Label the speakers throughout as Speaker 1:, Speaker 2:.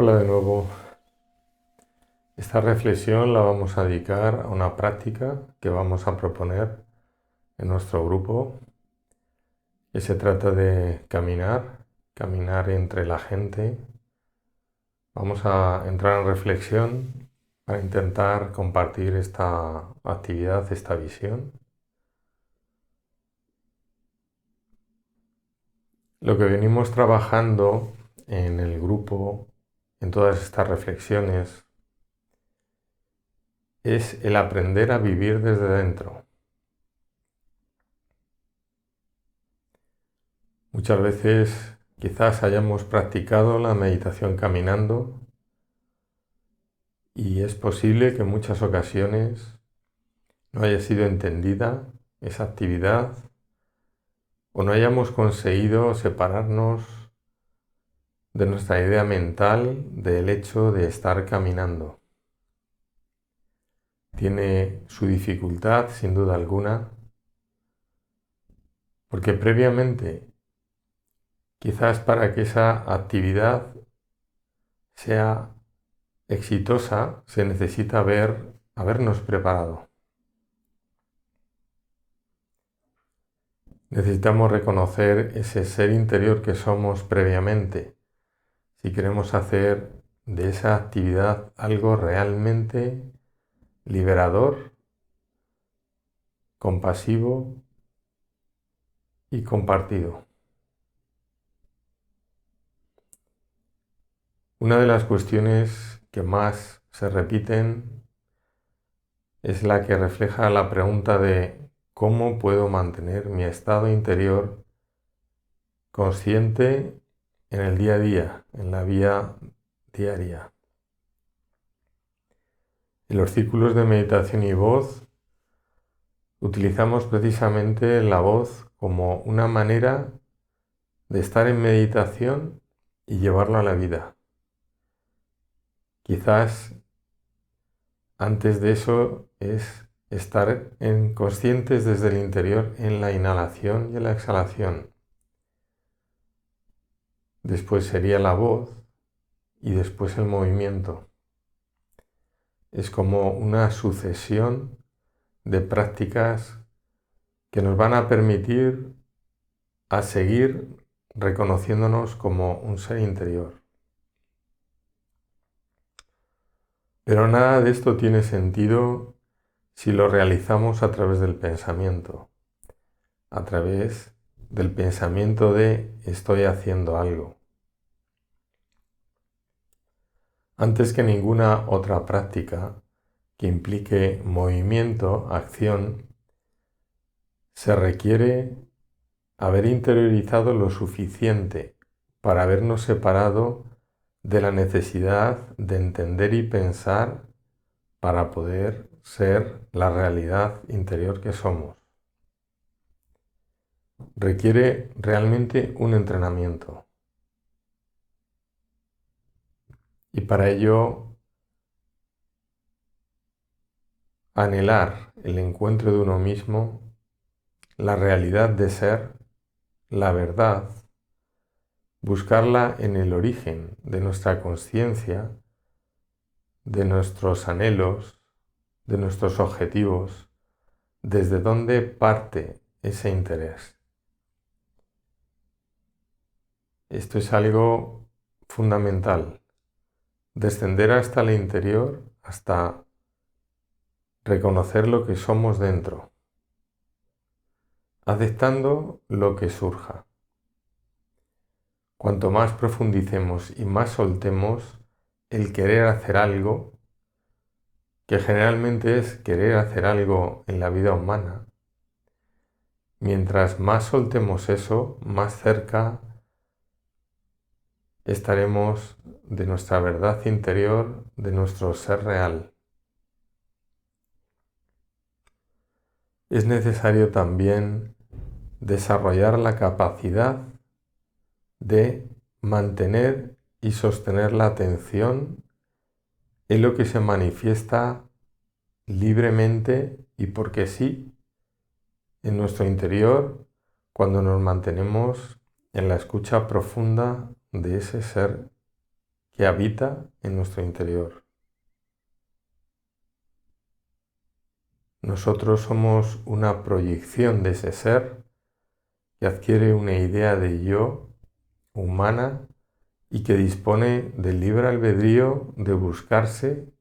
Speaker 1: Hola de nuevo. Esta reflexión la vamos a dedicar a una práctica que vamos a proponer en nuestro grupo, que se trata de caminar entre la gente. Vamos a entrar en reflexión para intentar compartir esta actividad, esta visión. Lo que venimos trabajando en el grupo, en todas estas reflexiones, es el aprender a vivir desde dentro. Muchas veces quizás hayamos practicado la meditación caminando y es posible que en muchas ocasiones no haya sido entendida esa actividad o no hayamos conseguido separarnos de nuestra idea mental del hecho de estar caminando. Tiene su dificultad, sin duda alguna, porque previamente, quizás para que esa actividad sea exitosa, se necesita habernos preparado. Necesitamos reconocer ese ser interior que somos previamente, si queremos hacer de esa actividad algo realmente liberador, compasivo y compartido. Una de las cuestiones que más se repiten es la que refleja la pregunta de ¿cómo puedo mantener mi estado interior consciente en el día a día, en la vida diaria? En los círculos de meditación y voz utilizamos precisamente la voz como una manera de estar en meditación y llevarlo a la vida. Quizás antes de eso es estar conscientes desde el interior en la inhalación y en la exhalación. Después sería la voz y después el movimiento. Es como una sucesión de prácticas que nos van a permitir a seguir reconociéndonos como un ser interior. Pero nada de esto tiene sentido si lo realizamos a través del pensamiento, a través del pensamiento de estoy haciendo algo. Antes que ninguna otra práctica que implique movimiento, acción, se requiere haber interiorizado lo suficiente para habernos separado de la necesidad de entender y pensar para poder ser la realidad interior que somos. Requiere realmente un entrenamiento. Y para ello, anhelar el encuentro de uno mismo, la realidad de ser, la verdad, buscarla en el origen de nuestra conciencia, de nuestros anhelos, de nuestros objetivos, desde dónde parte ese interés. Esto es algo fundamental, descender hasta el interior, hasta reconocer lo que somos dentro, aceptando lo que surja. Cuanto más profundicemos y más soltemos el querer hacer algo, que generalmente es querer hacer algo en la vida humana, mientras más soltemos eso, más cerca estaremos de nuestra verdad interior, de nuestro ser real. Es necesario también desarrollar la capacidad de mantener y sostener la atención en lo que se manifiesta libremente y porque sí en nuestro interior cuando nos mantenemos en la escucha profunda de ese ser que habita en nuestro interior. Nosotros somos una proyección de ese ser que adquiere una idea de yo humana y que dispone del libre albedrío de buscarse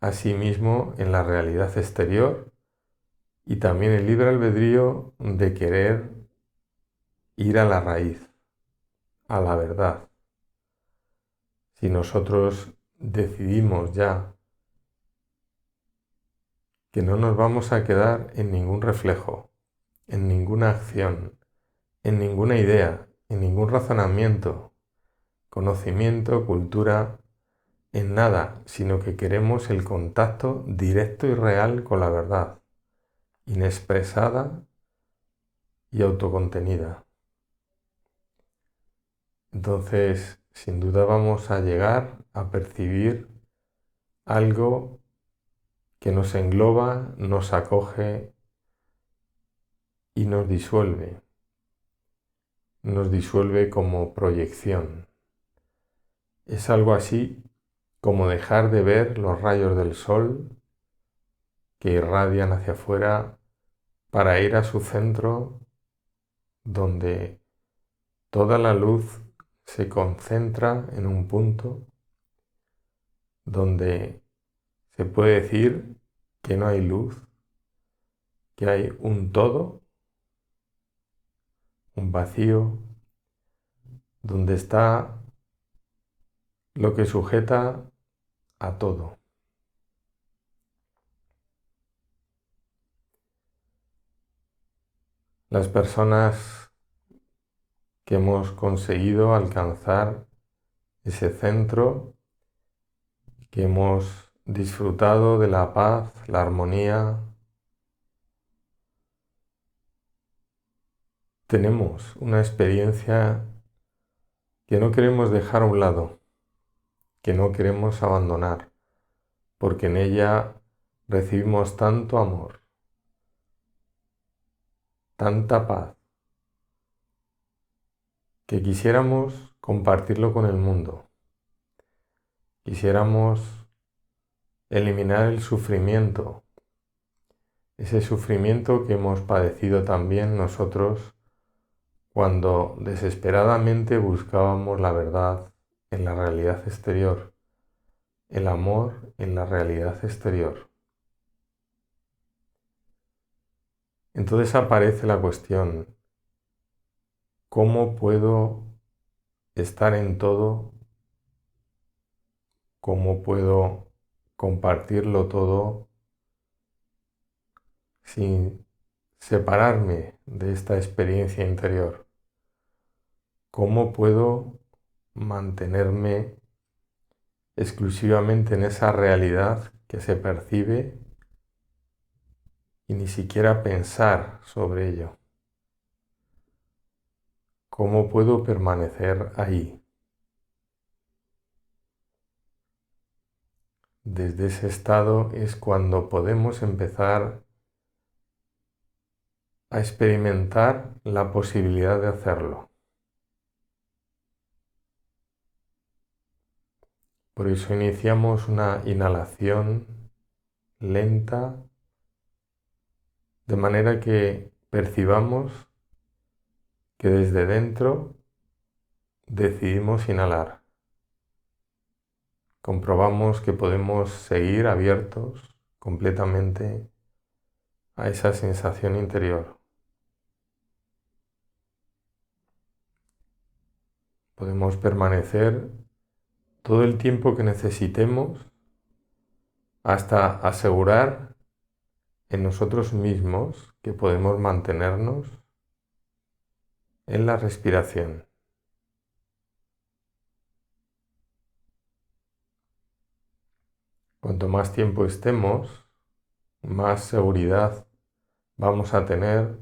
Speaker 1: a sí mismo en la realidad exterior y también el libre albedrío de querer ir a la raíz, a la verdad. Si nosotros decidimos ya que no nos vamos a quedar en ningún reflejo, en ninguna acción, en ninguna idea, en ningún razonamiento, conocimiento, cultura, en nada, sino que queremos el contacto directo y real con la verdad, inexpresada y autocontenida. Entonces, sin duda vamos a llegar a percibir algo que nos engloba, nos acoge y nos disuelve como proyección. Es algo así como dejar de ver los rayos del sol que irradian hacia afuera para ir a su centro donde toda la luz se concentra en un punto donde se puede decir que no hay luz, que hay un todo, un vacío, donde está lo que sujeta a todo. Las personas que hemos conseguido alcanzar ese centro, que hemos disfrutado de la paz, la armonía, tenemos una experiencia que no queremos dejar a un lado, que no queremos abandonar, porque en ella recibimos tanto amor, tanta paz, que quisiéramos compartirlo con el mundo. Quisiéramos eliminar el sufrimiento, ese sufrimiento que hemos padecido también nosotros cuando desesperadamente buscábamos la verdad en la realidad exterior, el amor en la realidad exterior. Entonces aparece la cuestión, ¿cómo puedo estar en todo? ¿Cómo puedo compartirlo todo sin separarme de esta experiencia interior? ¿Cómo puedo mantenerme exclusivamente en esa realidad que se percibe y ni siquiera pensar sobre ello? ¿Cómo puedo permanecer ahí? Desde ese estado es cuando podemos empezar a experimentar la posibilidad de hacerlo. Por eso iniciamos una inhalación lenta, de manera que percibamos que desde dentro decidimos inhalar. Comprobamos que podemos seguir abiertos completamente a esa sensación interior. Podemos permanecer todo el tiempo que necesitemos hasta asegurar en nosotros mismos que podemos mantenernos en la respiración. Cuanto más tiempo estemos, más seguridad vamos a tener,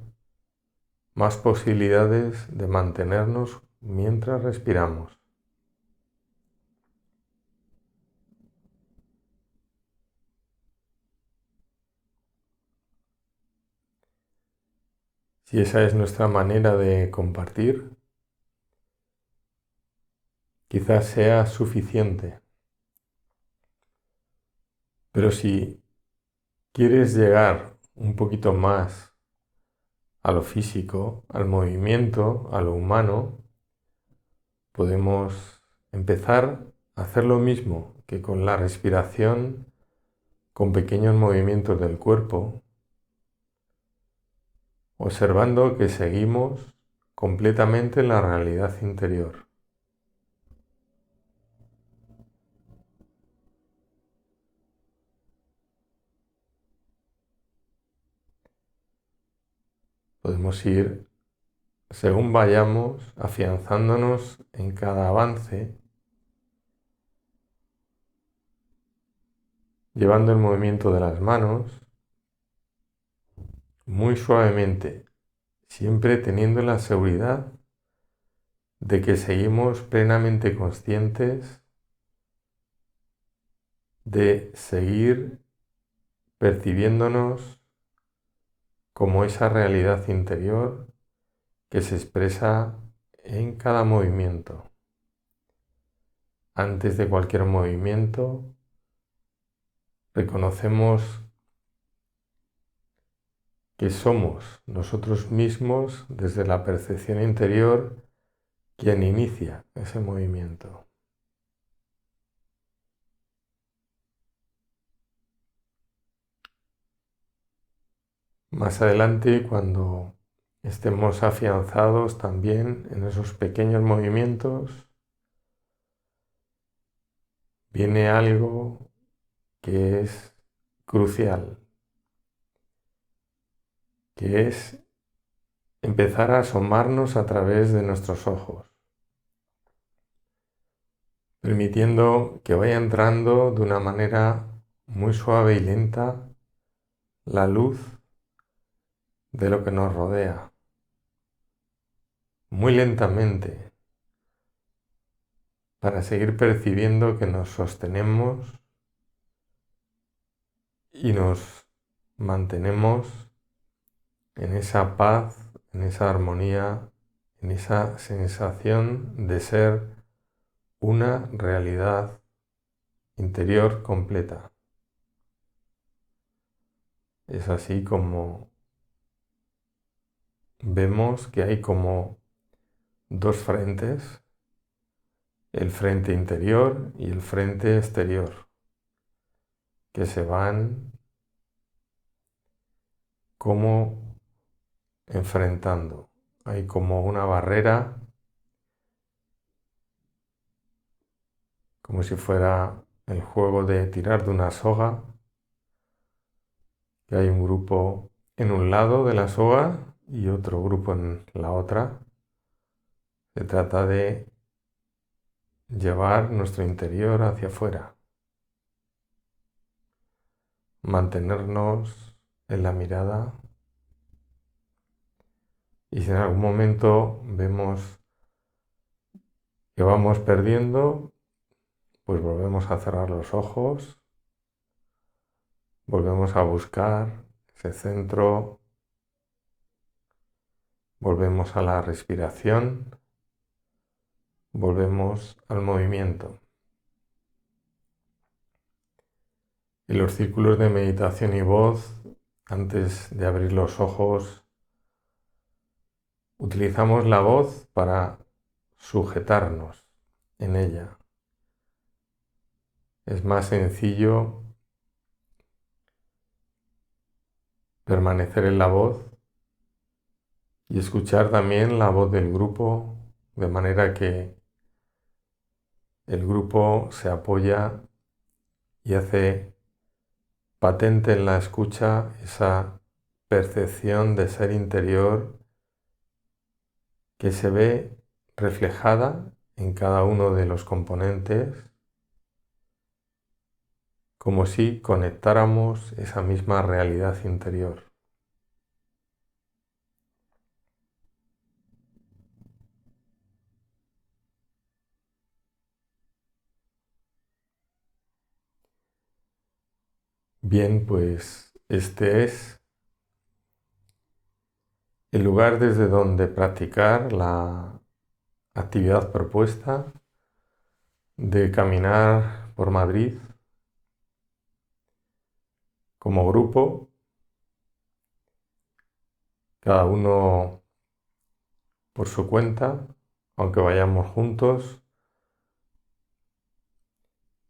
Speaker 1: más posibilidades de mantenernos mientras respiramos. Si esa es nuestra manera de compartir, quizás sea suficiente. Pero si quieres llegar un poquito más a lo físico, al movimiento, a lo humano, podemos empezar a hacer lo mismo que con la respiración, con pequeños movimientos del cuerpo, observando que seguimos completamente en la realidad interior. Podemos ir, según vayamos, afianzándonos en cada avance, llevando el movimiento de las manos muy suavemente, siempre teniendo la seguridad de que seguimos plenamente conscientes de seguir percibiéndonos como esa realidad interior que se expresa en cada movimiento. Antes de cualquier movimiento, reconocemos que somos nosotros mismos desde la percepción interior quien inicia ese movimiento. Más adelante, cuando estemos afianzados también en esos pequeños movimientos, viene algo que es crucial, que es empezar a asomarnos a través de nuestros ojos, permitiendo que vaya entrando de una manera muy suave y lenta la luz de lo que nos rodea, muy lentamente, para seguir percibiendo que nos sostenemos y nos mantenemos en esa paz, en esa armonía, en esa sensación de ser una realidad interior completa. Es así como vemos que hay como dos frentes, el frente interior y el frente exterior, que se van como enfrentando. Hay como una barrera, como si fuera el juego de tirar de una soga, que hay un grupo en un lado de la soga y otro grupo en la otra. Se trata de llevar nuestro interior hacia afuera, mantenernos en la mirada, y si en algún momento vemos que vamos perdiendo, pues volvemos a cerrar los ojos, volvemos a buscar ese centro, volvemos a la respiración, volvemos al movimiento. En los círculos de meditación y voz, antes de abrir los ojos, utilizamos la voz para sujetarnos en ella. Es más sencillo permanecer en la voz y escuchar también la voz del grupo, de manera que el grupo se apoya y hace patente en la escucha esa percepción de ser interior que se ve reflejada en cada uno de los componentes, como si conectáramos esa misma realidad interior. Bien, pues este es el lugar desde donde practicar la actividad propuesta, de caminar por Madrid como grupo, cada uno por su cuenta, aunque vayamos juntos.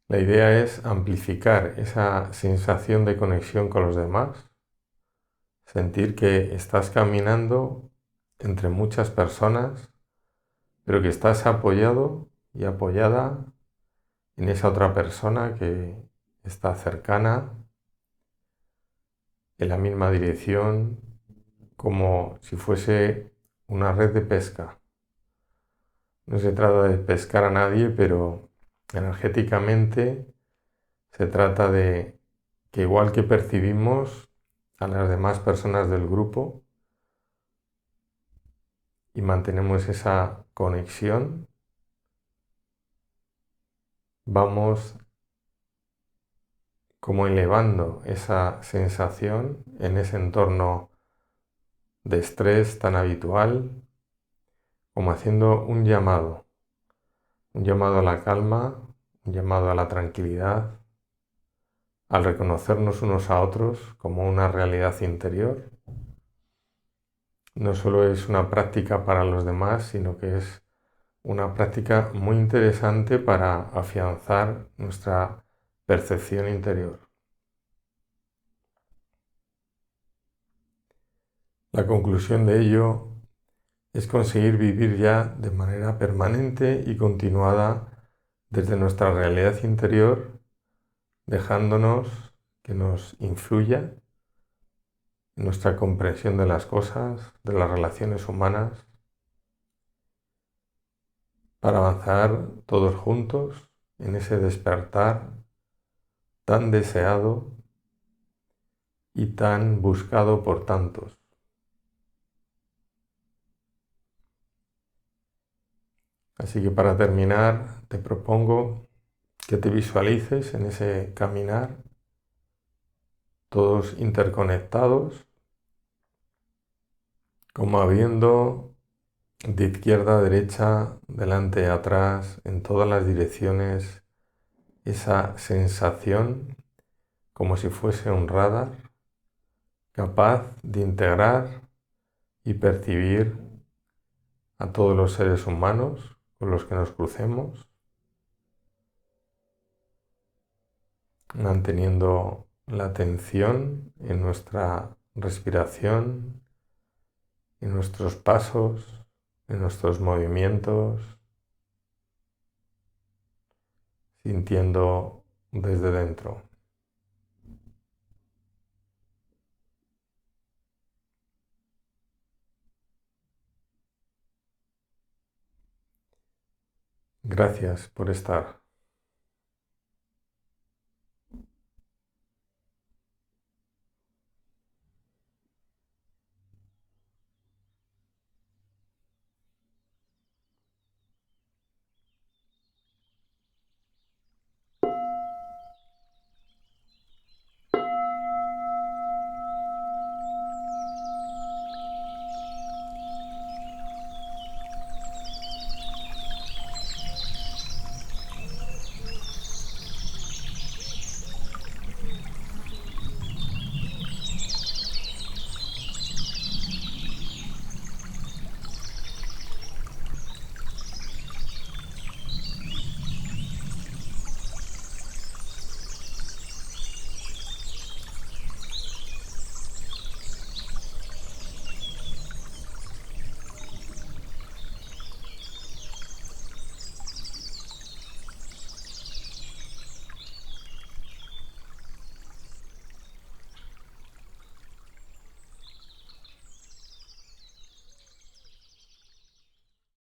Speaker 1: La idea es amplificar esa sensación de conexión con los demás, sentir que estás caminando entre muchas personas, pero que estás apoyado y apoyada en esa otra persona que está cercana, en la misma dirección, como si fuese una red de pesca. No se trata de pescar a nadie, pero energéticamente se trata de que igual que percibimos a las demás personas del grupo y mantenemos esa conexión, vamos como elevando esa sensación en ese entorno de estrés tan habitual, como haciendo un llamado a la calma, un llamado a la tranquilidad, al reconocernos unos a otros como una realidad interior. No solo es una práctica para los demás, sino que es una práctica muy interesante para afianzar nuestra percepción interior. La conclusión de ello es conseguir vivir ya de manera permanente y continuada desde nuestra realidad interior, dejándonos que nos influya en nuestra comprensión de las cosas, de las relaciones humanas, para avanzar todos juntos en ese despertar tan deseado y tan buscado por tantos. Así que para terminar, te propongo que te visualices en ese caminar, todos interconectados, como habiendo de izquierda a derecha, delante a atrás, en todas las direcciones, esa sensación como si fuese un radar, capaz de integrar y percibir a todos los seres humanos con los que nos crucemos, manteniendo la atención en nuestra respiración, en nuestros pasos, en nuestros movimientos, sintiendo desde dentro. Gracias por estar.